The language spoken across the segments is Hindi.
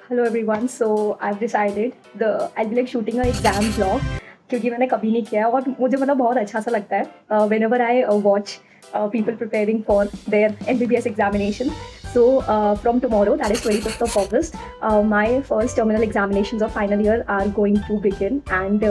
Hello everyone. So I've decided I'll be like shooting a exam vlog क्योंकि मैंने कभी नहीं किया है और मुझे मतलब बहुत अच्छा सा लगता है whenever I watch people preparing for their MBBS examination. So from tomorrow, that is 25th of August, my first terminal examinations of final year are going to begin and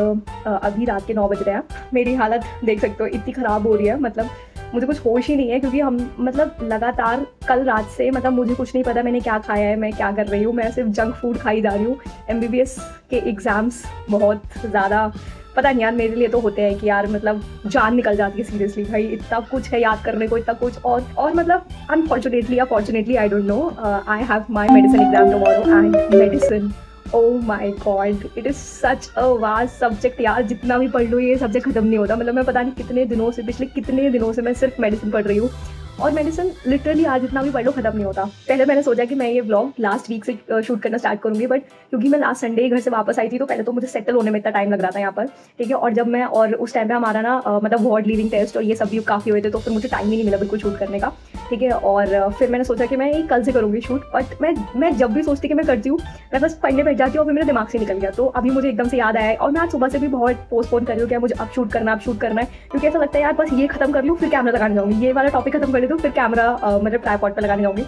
अभी रात के 9 बज रहे हैं. मेरी हालत देख सकते हो इतनी ख़राब हो रही है, मतलब मुझे कुछ होश ही नहीं है क्योंकि हम मतलब लगातार कल रात से मतलब मुझे कुछ नहीं पता मैंने क्या खाया है, मैं क्या कर रही हूँ, मैं सिर्फ जंक फूड खाई जा रही हूँ. MBBS के एग्ज़ाम्स बहुत ज़्यादा पता नहीं यार, मेरे लिए तो होते हैं कि यार मतलब जान निकल जाती है सीरियसली. भाई इतना कुछ है याद करने को, इतना कुछ और मतलब अनफॉर्चुनेटली या fortunately I don't no, I have my medicine exam tomorrow and medicine. Oh my God, it is such a vast subject यार. जितना भी पढ़ लो ये सब्जेक्ट खत्म नहीं होता. मतलब मैं पता नहीं कितने दिनों से, पिछले कितने दिनों से मैं सिर्फ मेडिसिन पढ़ रही हूँ और मेडिसिन लिटरली आज जितना भी पढ़ लो खत्म नहीं होता. पहले मैंने सोचा कि मैं ये व्लॉग लास्ट वीक से शूट करना स्टार्ट करूँगी, बट क्योंकि मैं लास्ट संडे घर से वापस आई थी तो पहले तो मुझे सेटल होने में इतना टाइम लग रहा था यहाँ पर, ठीक है. और जब मैं और उस टाइम पे हमारा ना मतलब वार्ड लीविंग टेस्ट और ये सब भी काफ़ी हुए थे तो फिर मुझे टाइम ही नहीं मिला बिल्कुल शूट करने का, ठीक है. और फिर मैंने सोचा कि मैं ये कल से करूँगी शूट, बट मैं जब भी सोचती कि मैं करती हूँ मैं बस पढ़ने बैठ जाती हूँ और फिर मेरे दिमाग से निकल गया. तो अभी मुझे एकदम से याद आया है और मैं आज सुबह से भी बहुत पोस्टपोन कर रही हूँ कि मुझे अब शूट करना है, क्योंकि ऐसा लगता है यार बस ये खत्म कर लूँ फिर कैमरा लगाने जाऊँगी, ये वाला टॉपिक खत्म कर लेती हूँ फिर कैमरा मतलब ट्राइपॉड पर लगाने जाऊँगी.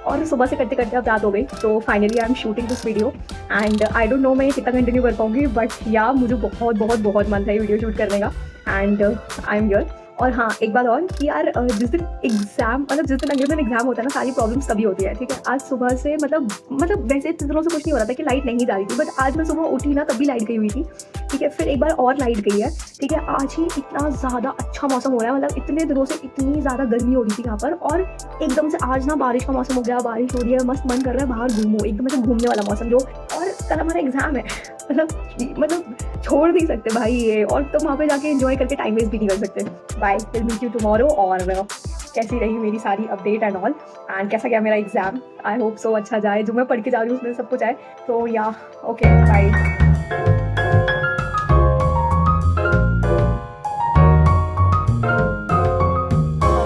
और सुबह से करते करते अब रात हो गई. तो finally I am shooting this video and I don't no मैं कितना कंटिन्यू कर पाऊँगी, बट या मुझे बहुत बहुत बहुत मन था ये वीडियो शूट करने का एंड आई एम हियर. और हाँ, एक बात और कि यार जिस दिन एग्जाम मतलब जिस दिन अगले दिन एग्जाम होता है ना, सारी प्रॉब्लम्स तभी होती है, ठीक है. आज सुबह से मतलब वैसे इतने दिनों से कुछ नहीं हो रहा था कि लाइट नहीं जा रही थी, बट आज मैं सुबह उठी ना तभी लाइट गई हुई थी, ठीक है. फिर एक बार और लाइट गई है, ठीक है. आज ही इतना ज़्यादा अच्छा मौसम हो रहा है, मतलब इतने दिनों से इतनी ज़्यादा गर्मी हो रही थी यहाँ पर और एकदम से आज ना बारिश का मौसम हो गया, बारिश हो रही है, मस्त मन कर रहा है बाहर घूमो, एकदम से घूमने वाला मौसम जो. और कल हमारा एग्जाम है, मतलब छोड़ नहीं सकते भाई ये, और तुम वहाँ पे जाके एंजॉय करके टाइम वेस्ट भी नहीं कर सकते. Bye, will meet you tomorrow. और कैसी रही मेरी सारी अपडेट एंड ऑल एंड कैसा गया मेरा एग्जाम. आई होप सो अच्छा जाए, जो मैं पढ़ के जा रही हूँ उसमें सब कुछ आए. तो yeah okay bye.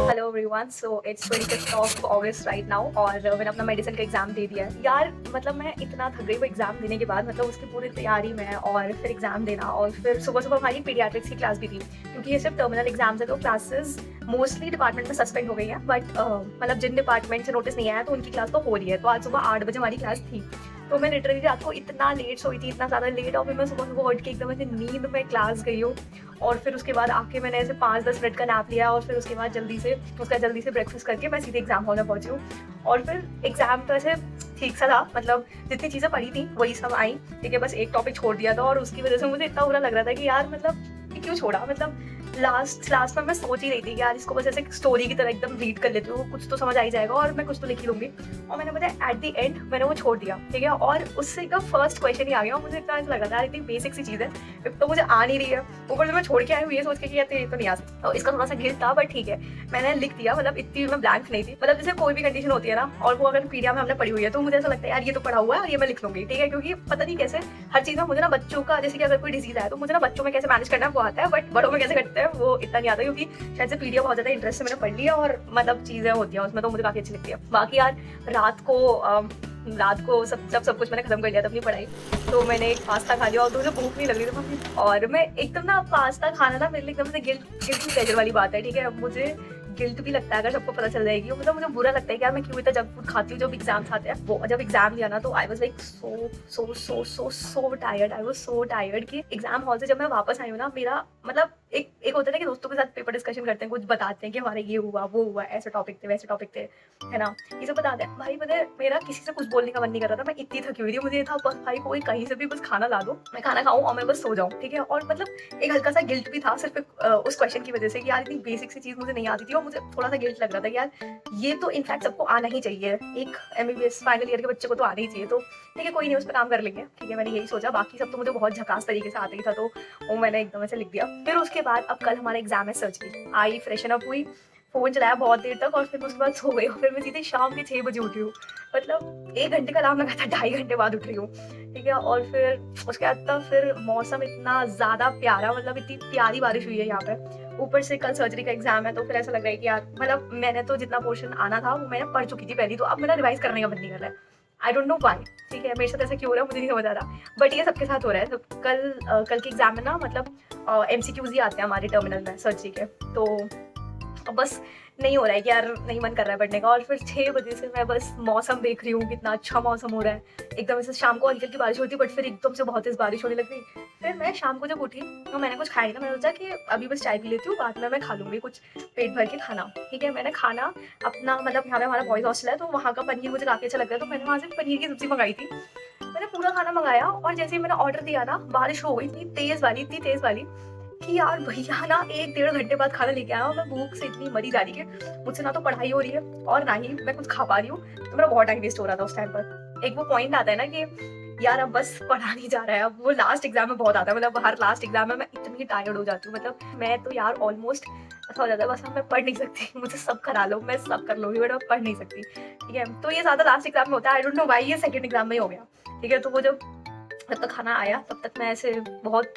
Hello everyone, so it's 25th of August right now और मैंने अपना मेडिसिन का एग्जाम दे दिया है यार. मतलब मैं इतना थक गई वो एग्जाम देने के बाद, मतलब उसकी पूरी तैयारी में और फिर एग्जाम देना और फिर सुबह सुबह हमारी पीडियाट्रिक्स की क्लास भी थी क्योंकि ये सिर्फ टर्मिनल एग्जाम्स है तो क्लासेस मोस्टली डिपार्टमेंट में सस्पेंड हो गई है, बट मतलब जिन डिपार्टमेंट से नोटिस नहीं आया तो उनकी क्लास तो हो रही है. तो आज सुबह 8 बजे हमारी क्लास थी तो मैं लिटरली रात को इतना लेट सोई थी, इतना ज़्यादा लेट, और फिर मैं सुबह सुबह उठ के एकदम ऐसे नींद में क्लास गई हूँ और फिर उसके बाद आके मैंने ऐसे 5-10 मिनट का नैप लिया और फिर उसके बाद जल्दी से ब्रेकफास्ट करके मैं सीधे एग्जाम हॉल में पहुंची हूँ. और फिर एग्जाम तो ऐसे ठीक सा था, मतलब जितनी चीज़ें पढ़ी थी वही सब आई, ठीक है. बस एक टॉपिक छोड़ दिया था और उसकी वजह से मुझे इतना बुरा लग रहा था कि यार मतलब ये क्यों छोड़ा. मतलब लास्ट में मैं सोच ही रही थी कि यार इसको बस ऐसे स्टोरी की तरह एकदम रीड कर लेती हूँ, कुछ तो समझ आ ही जाएगा और मैं कुछ तो लिख ही लूँगी. और मैंने पता एट द एंड मैंने वो छोड़ दिया, ठीक है. और उससे एकदम फर्स्ट क्वेश्चन ही आ गया और मुझे इतना ऐसा लगा था यार इतनी बेसिक सी चीज़ है, एक तो मुझे आ नहीं रही है, ऊपर से मैं छोड़ के आई हूँ ये सोच के कि यार ये तो नहीं आ सकती. तो इसका थोड़ा सा गिल्ट था, बट ठीक है मैंने लिख दिया. मतलब इतनी मैं ब्लैंक नहीं थी, मतलब जैसे कोई भी कंडीशन होती है ना और वो अगर पीडिया में हमने पढ़ी हुई है तो मुझे ऐसा लगता है यार ये तो पढ़ा हुआ है और ये मैं लिख लूँगी, ठीक है. क्योंकि पता नहीं कैसे हर चीज़ में मुझे ना बच्चों का, जैसे कि अगर कोई डिजीज़ है तो मुझे ना बच्चों में कैसे मैनेज करना है वो आता है, बट बड़ों में कैसे करते हैं वो इतना नहीं आता, क्योंकि शायद से पीडिया बहुत ज़्यादा इंटरेस्ट से मैंने पढ़ लिया और मतलब चीज़ें होती हैं उसमें तो मुझे काफ़ी अच्छी लगती है. बाकी यार रात को सब कुछ मैंने खत्म कर लिया था अपनी पढ़ाई, तो मैंने एक पास्ता खा लिया और तो मुझे भूख नहीं लग रही थी. और मैं एकदम ना पास्ता खाना ना मेरे लिए एकदम से गिल्ट प्लेजर वाली बात है, ठीक है. मुझे गिल्ट भी लगता है अगर सबको पता चल जाएगी, मतलब मुझे बुरा लगता है कि यार मैं क्यों इतना जंक फूड खाती हूँ. जब एग्जाम्स आते हैं, वो जब एग्जाम लिया ना तो I was like so tired. I was so tired कि एग्जाम हॉल से जब मैं वापस आई हूँ ना, मेरा मतलब एक होता है ना कि दोस्तों के साथ पेपर डिस्कशन करते हैं, कुछ बताते हैं कि हमारे ये हुआ वो हुआ, ऐसे टॉपिक थे वैसे टॉपिक थे, है ना, ये सब बताते हैं. भाई पता है मेरा किसी से कुछ बोलने का मन नहीं कर रहा था, मैं इतनी थकी हुई थी. मुझे ये था बस भाई कोई कहीं से भी बस खाना ला दो, मैं खाना खाऊं और मैं बस सो जाऊं, ठीक है. और मतलब एक हल्का सा गिल्ट भी था सिर्फ उस क्वेश्चन की वजह से कि यार इतनी बेसिक सी चीज़ मुझे नहीं आती थी और मुझे थोड़ा सा गिल्ट लग रहा था कि यार ये तो इनफैक्ट सबको आना ही चाहिए, एक MBBS फाइनल ईयर के बच्चे को तो आना ही चाहिए. तो ठीक है कोई नहीं, उस पर काम कर लेंगे, ठीक है. मैंने यही सोचा, बाकी सब तो मुझे बहुत झकास तरीके से आता ही था तो वो मैंने एकदम ऐसे लिख दिया. फिर उसके बाद अब कल हमारा एग्जाम है सर्जरी, आई फ्रेशन अप हुई, फ़ोन चलाया बहुत देर तक और फिर उसके बाद सो गई और फिर मैं सीधे शाम के 6 बजे उठी हूँ. मतलब 1 घंटे का अलार्म लगा था, 2.5 घंटे बाद उठ रही हूँ, ठीक है. और फिर उसके बाद तब फिर मौसम इतना ज़्यादा प्यारा, मतलब इतनी प्यारी बारिश हुई है यहाँ पे. ऊपर से कल सर्जरी का एग्जाम है तो फिर ऐसा लग रहा है कि यार मतलब मैंने तो जितना पोर्शन आना था वो मैंने पढ़ चुकी थी पहले, तो अब मेरा रिवाइज करने का मन नहीं कर रहा है. आई डोंट नो व्हाई, ठीक है, मेरे साथ ऐसा क्यों हो रहा है मुझे नहीं समझ आ रहा, बट ये सबके साथ हो रहा है। तो कल के एग्जाम में ना मतलब एमसीक्यूज ही आते हैं हमारे टर्मिनल में सर जी के, तो अब बस नहीं हो रहा है कि यार नहीं मन कर रहा है पढ़ने का। और फिर 6 बजे से मैं बस मौसम देख रही हूँ, कितना अच्छा मौसम हो रहा है, एकदम से शाम को हल्की हल्की बारिश होती है, बट फिर एकदम से बहुत तेज बारिश होने लग गई। फिर मैं शाम को जब उठी तो मैंने कुछ खाया नहीं था, मैंने सोचा कि अभी बस चाय पी लेती हूँ, बाद में मैं खा लूँगी कुछ पेट भर के खाना, ठीक है। मैंने खाना अपना मतलब यहाँ पे हमारा बॉयज़ हॉस्टल है, तो वहाँ का पनीर मुझे काफ़ी अच्छा लग रहा है, तो मैंने वहाँ से पनीर की सब्ज़ी मंगाई थी। मैंने पूरा खाना मंगाया और जैसे ही मैंने ऑर्डर दिया ना, बारिश हो गई इतनी तेज़ वाली कि यार भैया ना 1 डेढ़ घंटे बाद खाना लेके आया और मैं भूख से इतनी मरी जा रही है, मुझसे ना तो पढ़ाई हो रही है और ना ही मैं कुछ खा पा रही हूँ। तो मेरा बहुत टाइम वेस्ट हो रहा था उस टाइम पर। एक वो पॉइंट आता है ना कि यार अब बस पढ़ा नहीं जा रहा है, अब वो लास्ट एग्जाम में बहुत आता है, मतलब हर लास्ट एग्जाम में मैं इतनी टायर्ड हो जाती हूँ, मतलब मैं तो यार ऑलमोस्ट ऐसा हो जाता है बस अब मैं पढ़ नहीं सकती, मुझे सब करा लो, मैं सब कर लूँगी बट मैं पढ़ नहीं सकती, ठीक है। तो ये ज़्यादा लास्ट एग्जाम में होता है, आई डोंट नो व्हाई, ये सेकंड एग्जाम में ही हो गया, ठीक है। तो वो जब तक खाना आया तब तक मैं ऐसे बहुत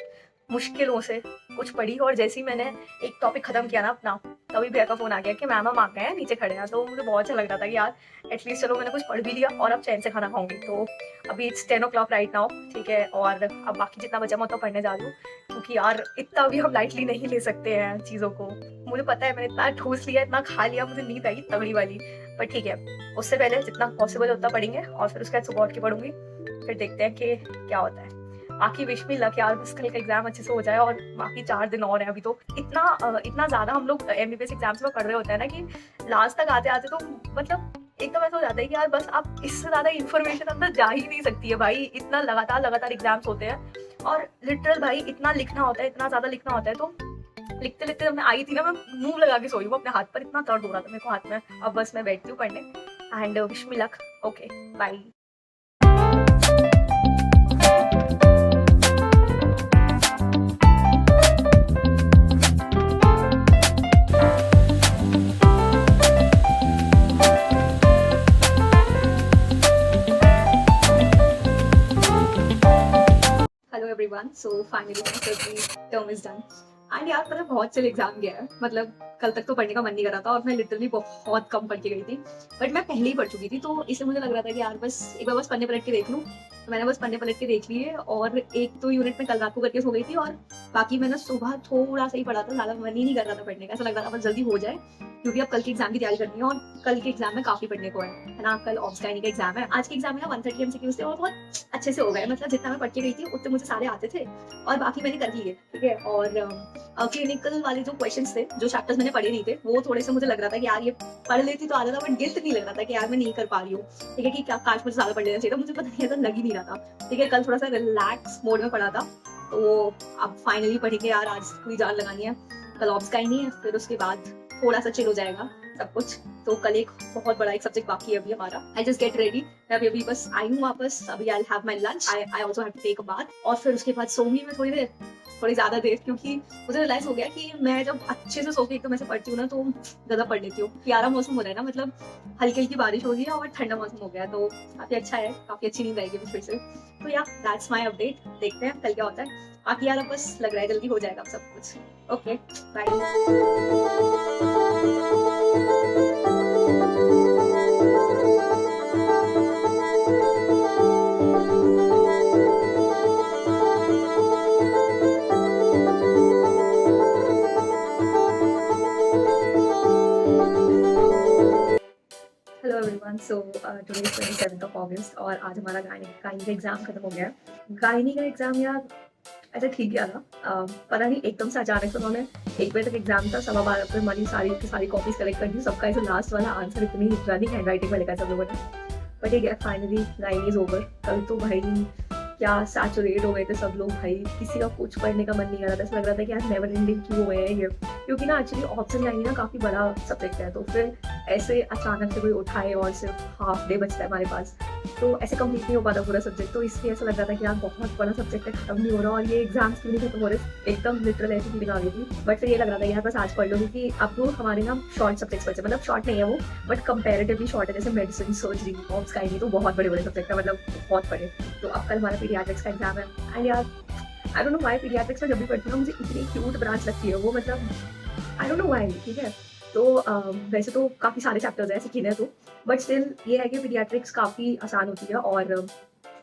मुश्किलों से कुछ पढ़ी, और जैसे ही मैंने एक टॉपिक खत्म किया ना अपना, तभी भैया का फोन आ गया कि मैम हम आ गए हैं, नीचे खड़े हैं। तो मुझे बहुत अच्छा लग रहा था कि यार एटलीस्ट चलो मैंने कुछ पढ़ भी लिया और अब चैन से खाना खाऊंगी। तो अभी इट्स 10 o'clock राइट नाउ, ठीक है, और अब बाकी जितना बचा मैं उतना पढ़ने जा रही हूँ, क्योंकि यार इतना भी हम लाइटली नहीं ले सकते हैं चीज़ों को। मुझे पता है मैंने इतना ठूस लिया, इतना खा लिया, मुझे नींद आई तगड़ी वाली, पर ठीक है, उससे पहले जितना पॉसिबल है उतना पढ़ेंगे और फिर उसके बाद सुबह उठ के पढ़ूंगी, फिर देखते हैं कि क्या होता है। बाकी विश मी लक यार, बस कल का एग्जाम अच्छे से हो जाए और बाकी 4 दिन और हैं अभी। तो इतना ज़्यादा हम लोग एमबीबीएस एग्जाम्स में पढ़ रहे होते हैं ना कि लास्ट तक आते आते तो मतलब एकदम ऐसा हो जाता है कि यार बस आप इससे ज़्यादा इन्फॉर्मेशन अंदर जा ही नहीं सकती है भाई, इतना लगातार एग्जाम्स होते हैं और लिटरल भाई इतना लिखना होता है, इतना ज़्यादा लिखना होता है। तो लिखते लिखते जब मैं आई थी ना, मैं मुंह लगा के सोई हूँ अपने हाथ पर, इतना दर्द हो रहा था मेरे को हाथ में। अब बस मैं बैठती हूँ पढ़ने and wish me luck, okay bye. Hello everyone, so finally term is done and यार मतलब बहुत चल एग्जाम गया है, मतलब कल तक तो पढ़ने का मन नहीं कर रहा था और मैं लिटरली बहुत कम पढ़ के गई थी, बट मैं पहले ही पढ़ चुकी थी, तो इसलिए मुझे लग रहा था कि यार बस एक बार बस पन्ने पलट के देख लूँ। तो मैंने बस पन्ने पलट के देख लिए और एक तो यूनिट में कल रात को करके सो गई थी और बाकी मैंने सुबह थोड़ा सा ही पढ़ा था, ज़्यादा मन ही नहीं कर रहा था पढ़ने का, ऐसा लग रहा था बस जल्दी हो जाए, क्योंकि अब कल की एग्जाम की तैयारी करनी है और कल के एग्जाम में काफी पढ़ने को है ना। कल ऑब्स गायनी का एग्जाम है, आज के एग्जाम में ना 130 एमसीक्यूज थे और बहुत अच्छे से हो गए, मतलब जितना मैं पढ़ के गई थी उतने मुझे सारे आते थे और बाकी मैंने कर लिए, ठीक है। और क्लिनिकल वाले जो क्वेश्चंस थे, जो चैप्टर्स मैंने पढ़े नहीं थे, वो थोड़े से मुझे लग रहा था कि यार ये पढ़ लेती तो आ जाता, बट गिल्ट नहीं लग रहा था कि यार मैं नहीं कर पा रही हूँ, ठीक है, कि क्या काश मुझे ज्यादा पढ़ लेना चाहिए था, मुझे पता नहीं ऐसा लग ही नहीं रहा था, ठीक है। कल थोड़ा सा रिलैक्स मोड में पढ़ा था, तो अब फाइनली पढ़ेंगे यार, आज पूरी जान लगानी है, कल ऑब्स गायनी है, फिर उसके बाद थोड़ा सा चिल हो जाएगा सब कुछ। तो कल एक बहुत बड़ा एक सब्जेक्ट बाकी है अभी हमारा, आई जस्ट गेट रेडी, मैं अभी बस आई हूँ वापस, अभी I have my lunch, I also have to take a bath और फिर उसके बाद सोऊंगी मैं थोड़ी ज्यादा देर, क्योंकि मुझे रियलाइज हो गया कि मैं जब अच्छे से सो के एकदम ऐसे पढ़ती हूँ ना तो ज्यादा पढ़ लेती हूँ। प्यारा मौसम हो रहा है ना, मतलब हल्की हल्की बारिश हो रही है और ठंडा मौसम हो गया, तो काफी अच्छा है, काफी अच्छी नींद आएगी फिर से। तो या दैट्स माय अपडेट, देखते हैं कल क्या होता है। बाकी यार अब बस लग रहा है जल्दी हो जाएगा सब कुछ, okay bye. Hello everyone, so today is 27th of August और आज हमारा गायनी का एग्जाम खत्म हो गया है। गायनी का एग्जाम यार ऐसा ठीक गया था, पता नहीं एकदम से अचानक से उन्होंने 1 बजे तक एग्जाम था, 12:15 पे हमारी सारी कॉपीज कलेक्ट कर दी, सबका ऐसे लास्ट वाला आंसर इतनी रनिंग हैंड राइटिंग में लिखा सब लोगों ने, बट ठीक है फाइनली गायनी इज ओवर। कल तो भाई क्या सैचुरेट हो गए थे सब लोग भाई, किसी का कुछ पढ़ने का मन नहीं कर रहा था, ऐसा लग रहा था कि यार नेवर एंडिंग क्यों हुए हैं ये, क्योंकि ना एक्चुअली ऑप्शन गायनी ना काफ़ी बड़ा सब्जेक्ट है, तो फिर ऐसे अचानक से कोई उठाए और सिर्फ हाफ डे बचता है हमारे पास, तो ऐसे कंप्लीट नहीं हो पाता पूरा सब्जेक्ट, तो इसलिए ऐसा लग रहा था कि यार बहुत बड़ा सब्जेक्ट है, खत्म नहीं हो रहा और ये एग्जाम्स क्यों नहीं खत्म हो रहे, एकदम लिटरल ऐसी फीलिंग आ गई थी। बट फिर ये लग रहा था यार बस आज पढ़ लो, क्योंकि अब वो हमारे ना शॉर्ट सब्जेक्ट्स बचे, मतलब शॉर्ट नहीं है वो बट कंपेरेटिवली शॉर्ट है, जैसे मेडिसिन, सर्जरी, ऑब्स गायनी, तो बहुत बड़े बड़े सब्जेक्ट है, मतलब बहुत बड़े। तो अब कल हमारा पीडियाट्रिक्स का एग्जाम है एंड यार आई डोंट नो व्हाई पीडियाट्रिक्स में जब भी पढ़ती हूँ मुझे इतनी क्यूट ब्रांच लगती है वो, मतलब आई डोंट नो व्हाई, ठीक है। तो वैसे तो काफ़ी सारे चैप्टर्स हैं ऐसे गिने तो, बट स्टिल ये है कि पीडियाट्रिक्स काफ़ी आसान होती है, और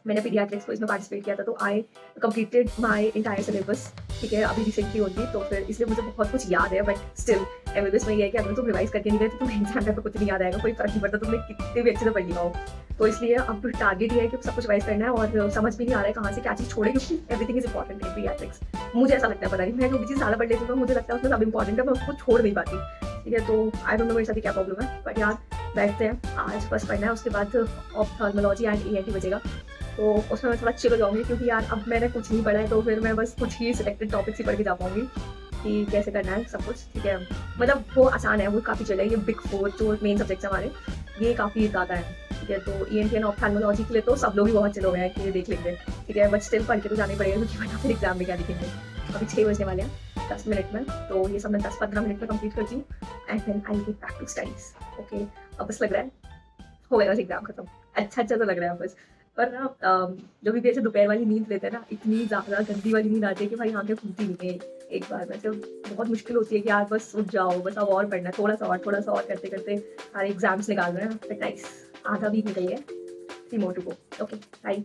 मैंने पीडियाट्रिक्स को इसमें पार्टिसिपेट किया था, तो I completed my entire syllabus, ठीक है, अभी रिसेंटली होती, तो फिर इसलिए मुझे बहुत कुछ याद है। बट स्टिल एमबीबीएस में ये है कि अगर तुम रिवाइज करके नहीं गए तो तुम्हें एग्जाम पे कुछ नहीं याद आएगा, कोई फर्क नहीं पड़ता तुमने कितने भी अच्छे से पढ़ लिया हो। तो इसलिए अब टारगेट ये है कि सब कुछ रिवाइज करना है, और समझ भी नहीं आ रहा है कहाँ से क्या चीज़ छोड़े, क्योंकि everything is important in paediatrics. मुझे ऐसा लगता है, पता नहीं, मैं जो भी चीज़ ज़्यादा पढ़ लेती हूँ मुझे लगता है उसमें सब इंपॉर्टेंट है, मैं उसको छोड़ नहीं पाती, ठीक है। तो आई डोंट नो मेरे साथ क्या प्रॉब्लम है, बट यार बैठते हैं, आज फर्स्ट पढ़ना है, उसके बाद ऑप्थेल्मोलॉजी एंड ENT बचेगा, तो उसमें मैं थोड़ा चिल हो जाऊँगी, क्योंकि यार अब मैंने कुछ नहीं पढ़ा है, तो फिर मैं बस कुछ ही सिलेक्टेड टॉपिक्स ही पढ़ के जा पाऊँगी कि कैसे करना है सब कुछ, ठीक है। मतलब वो आसान है, वो काफ़ी चल है, ये बिग 4 जो मेन सब्जेक्ट्स हमारे ये काफ़ी ज़्यादा है, ठीक है। तो ENT एंड ऑप्थेल्मोलॉजी के लिए तो सब लोग ही बहुत चिल हो गए हैं कि देख लेंगे, ठीक है, बट स्टिल पढ़ के तो जाने पड़ेगा, क्योंकि वरना फिर एग्जाम में क्या लिखेंगे। अभी 6 बजने वाले हैं 10 मिनट में, तो ये सब मैं 10-15 मिनट में कंप्लीट करती हूँ, and then I get back to studies. Okay, अब बस लग रहा है हो गया बस एग्जाम खत्म, अच्छा तो लग रहा है बस। पर ना जो भी ऐसे दोपहर वाली नींद लेते हैं ना, इतनी ज़्यादा गंदी वाली नींद आती है कि भाई आंखें खुलती नहीं है एक बार में, से बहुत मुश्किल होती है कि यार बस उठ जाओ, बस अब और पढ़ना है, थोड़ा सा और करते करते सारे एग्जाम्स निकाल रहे हैं। बट नाइस, आधा वीक निकल गया, 3 more to go। Okay bye.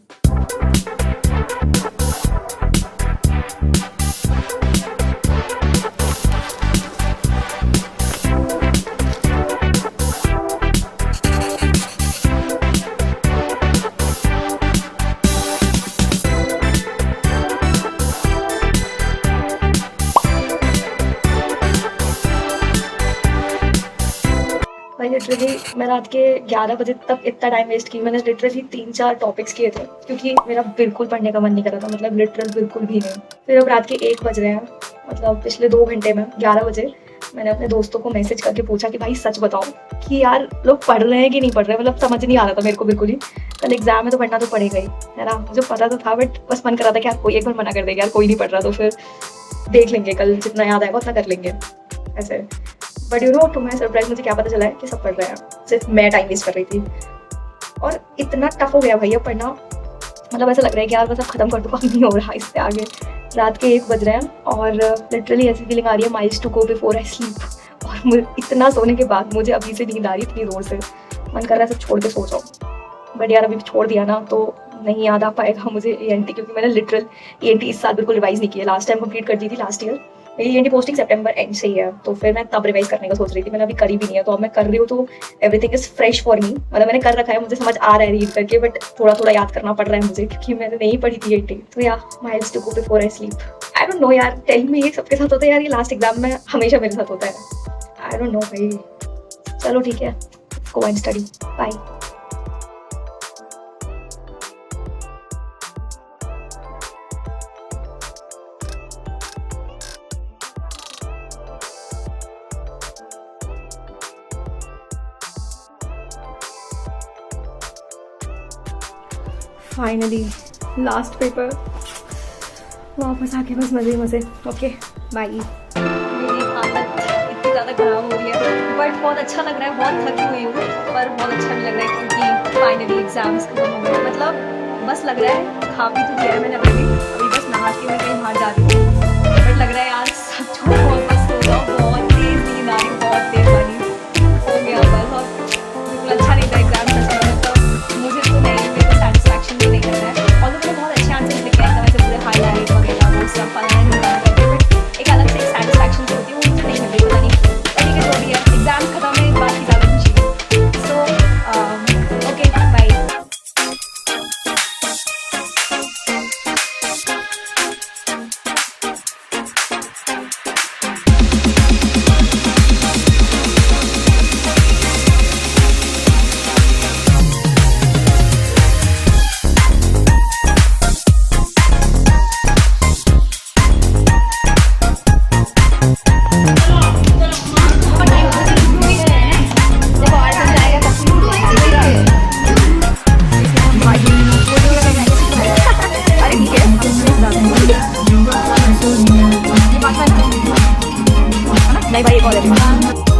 भाई लिटरली मैं रात के 11 बजे तक इतना टाइम वेस्ट की, मैंने लिटरली 3-4 टॉपिक्स किए थे, क्योंकि मेरा बिल्कुल पढ़ने का मन नहीं कर रहा था, मतलब लिटरल बिल्कुल भी नहीं। फिर अब रात के 1 बज रहे हैं, मतलब पिछले 2 घंटे में 11 बजे मैंने अपने दोस्तों को मैसेज करके पूछा कि भाई सच बताओ कि यार लोग पढ़ रहे हैं कि नहीं पढ़ रहे, मतलब समझ नहीं आ रहा था मेरे को बिल्कुल ही। कल एग्जाम है तो पढ़ना तो पड़ेगा ही, है ना, मुझे पता तो था, बट बस मन कर रहा था कि यार कोई एक बार मना कर देगा, यार कोई नहीं पढ़ रहा, तो फिर देख लेंगे, कल जितना याद आएगा उतना कर लेंगे ऐसे। But you know to my surprise मुझे क्या पता चला है कि सब पढ़ रहे हैं, सिर्फ मैं टाइम वेस्ट कर रही थी। और इतना टफ हो गया भैया पढ़ना, मतलब ऐसा लग रहा है कि यार बस अब खत्म कर दो, अब नहीं हो रहा इससे आगे। रात के 1 बज रहे हैं और लिटरली ऐसी फीलिंग आ रही है miles to go before I sleep. और इतना सोने के बाद मुझे अभी से नींद आ रही है इतनी जोर से, मन कर रहा है सब छोड़ के सो जाओ, बट यार अभी छोड़ दिया ना तो नहीं याद आ पाएगा मुझे ENT, क्योंकि मैंने लिटरल ENT इस साल बिल्कुल रिवाइज नहीं किया। लास्ट टाइम कंप्लीट कर दी थी लास्ट ईयर, मेरी ENT पोस्टिंग सितंबर एंड से ही है, तो फिर मैं तब रिवाइज करने का सोच रही थी, मैंने अभी करी भी नहीं है, तो अब मैं कर रही हूँ, तो everything is fresh for me. मतलब मैंने कर रखा है, मुझे समझ आ रहा है रीड करके, बट थोड़ा थोड़ा याद करना पड़ रहा है मुझे, क्योंकि मैंने नहीं पढ़ी थी ENT। तो yeah miles to go before I sleep. I don't know यार, टेल मी, ये सबके साथ होता है यार, ये लास्ट एग्जाम में हमेशा मेरे साथ होता है। आई डोंट नो भाई, चलो ठीक है, go and study, bye. Finally last paper, वापस आके बस मजे मजे। Okay bye. मेरी हालत इतनी ज़्यादा ख़राब हो रही है, बट बहुत अच्छा लग रहा है, बहुत थकी हुई हूँ, पर बहुत अच्छा भी लग रहा है, क्योंकि फाइनली एग्जाम्स खत्म हो गए। मतलब बस लग रहा है, खा पी तो लिया है मैंने अभी बस नहा के मैं कहीं बाहर जा रही हूँ, बट लग रहा है यार सब छोड़ वापस सो जाओ, बहुत तेज़ नींद आ रही, बहुत तेज़ वाली हो गया बस। और बिल्कुल अच्छा नहीं था एग्जाम, मतलब मुझे तो नहीं, मेरे को सेटिस्फैक्शन भी नहीं लग रहा है। और मैंने बहुत अच्छे आंसर लिखे हैं, वैसे पूरे हाईलाइट वगैरह वो सब एक अलग से सेटिस्फैक्शन होती है, वो मुझे नहीं मिल रही, पता नहीं, ठीक है जो भी है, एग्जाम खत्म है, इस बात की ज़्यादा खुशी है। So okay bye. नहीं भाई, एक और है।